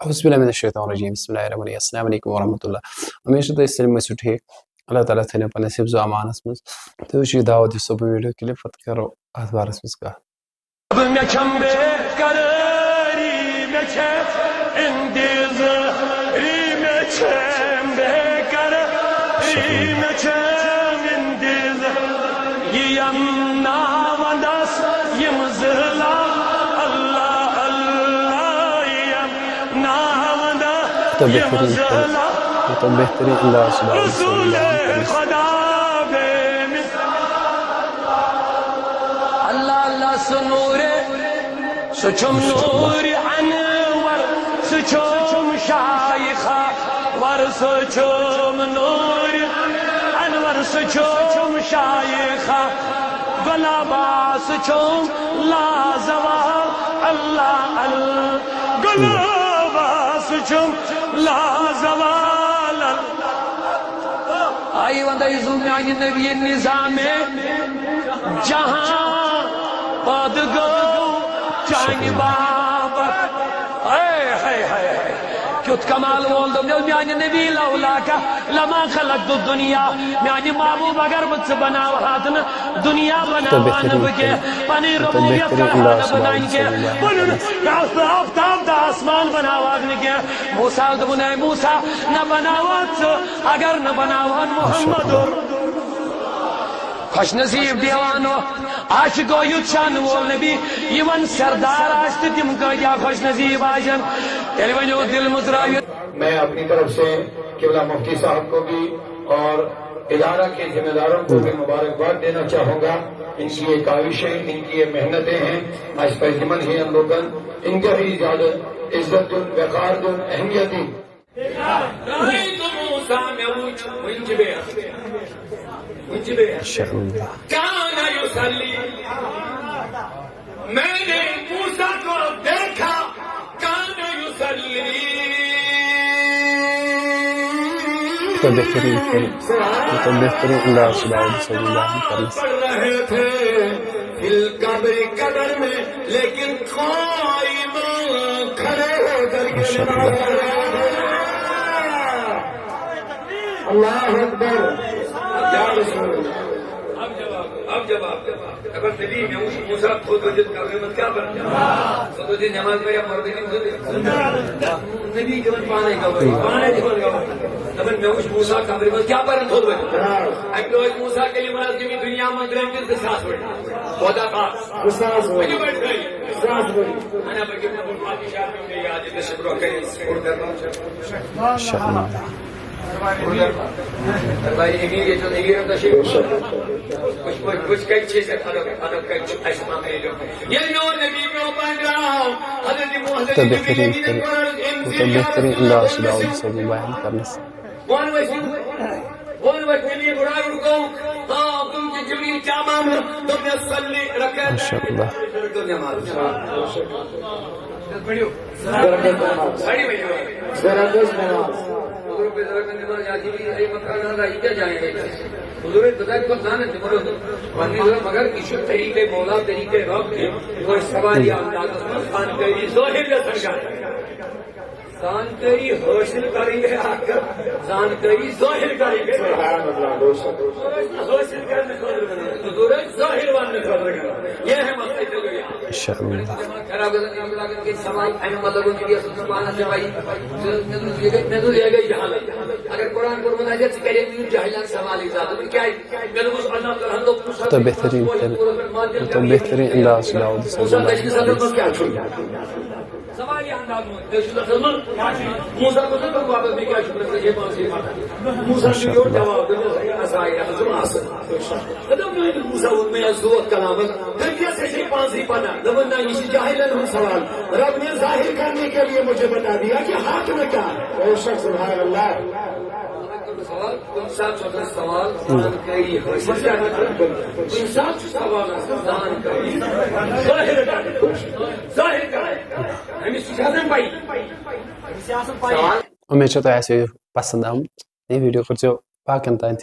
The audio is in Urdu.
اعوذ باللہ من الشیطان الرجیم بسم اللہ الرحمن الرحیم السلام علیکم ورحمۃ اللہ ہمیشہ تو سلم میں ٹھیک اللہ تعالیٰ تھے پنس حفظ و امانس مز تو دعوت دس ویڈیو کلپ پتہ کرو ات بارس مز کت بہترین انداز اللہ اللہ سنور سچم نور انور سچم شایخہ ور سچم نور انور سچم شایخہ گلابا سچم لازوال اللہ گلابا سچم لازوال آئی وندہ یزوم یعنی نبی نظام جہاں پاد گو چانی بابر کیوت کمال وولدم نیو میانی نبی لولاکا لما خلقت الدنیا میانی محبوب اگر مجھ بناو ہاتن دنیا بناوان بکے پانی ربوبیت کا حال بنائیں گے بلن آفتاب دا آسمان بناوان کے موسیٰ دبنے موسیٰ نہ بناوان اگر نہ بناوان محمد خوش نصیب دیوانو عاشقو یوتشان وول نبی یمن سردار آشت تم کیا خوش نصیب آشن تیلی ونیو دل مزراوی میں اپنی طرف سے قبلہ مفتی صاحب کو بھی اور ادارہ کے ذمہ داروں کو بھی مبارکباد دینا چاہوں گا. ان کی یہ کاوشیں ان کی یہ محنتیں ہیں آج پہلمن ہی ہم لوگن انتہائی زیادہ عزت وقار اہمیت کانا یصلی میں نے موسیٰ کو دیکھا کانا یصلی بہترین انداز پڑھ رہے تھے فی القبر قبر میں لیکن قائم کھڑے ہو کر کے نماز پڑھ رہے تھے. اللہ اکبر. اب جواب اگر نبی میں موسیٰ خود وجد کا قیمت کیا بن جائے تو دن نماز میں یا مردی نبی جوان پانے کا پانے جوان کا نبی میں موسیٰ کا قیمت کیا بن خود وجد اکلوج موسیٰ کے لیے مرض کی دنیا میں درنجل کے ساس بڑھ خدا خاص ساس بڑھ گئی ساس بڑھ انا بلکہ میں فرماتی شاہد میں یہ آج تشکر کریں سپورٹ کرنا ماشاءاللہ بھائی امیر یہ جو نہیں رہتا شیخ کچھ کئی چیز ادب کئی ایسا میں یہ نو نبی میں بن رہا ہوں حضرت محمد بہترین انداز دعوت سے بیان کرنے سے کون وقت نبی بڑا رکو ہاں تم کی جمیل کیا معاملہ تم نے صلی رکھے ماشاءاللہ مگر کسی طریقے مولا طریقے رب کے کوئی سوالی انداز خانکاری ظاہر جانکاری حاصل کریں گے جانکاری ظاہر کریں گے حاصل کرنے ظاہر بننے یہ ہے مسئلہ انشاءاللہ خراب کے سوال مطلب ان کی سبحانہ سوائی میں تو لے گئی جہاں اگر قرآن کو مناجت سے کرے جاہلان سوال اجازت میں کیا ہے میں تو اللہ تعالی لوگ تو بہترین انداز دعوت سے سوالی انداز موسیٰ کو تو واپس بھی کیا شکر سے یہ بات سے موسیٰ کی اور جواب دینا اسائی حضر آسن قدم میں موسیٰ ان میں ازدوت کلامت پھر کیسے سے پانسی پانا نمنا اسی جاہلن ہم سوال رب نے ظاہر کرنے کے لیے مجھے بتا دیا کہ حق میں کیا ہے اور شخص سبحان اللہ سوال انسان چھوٹا سوال کئی انسان سوال ظاہر کرے ہمیں سیاست پائی امید چھو تو ایسے پسند آمت یہ ویڈیو کرو باقین تین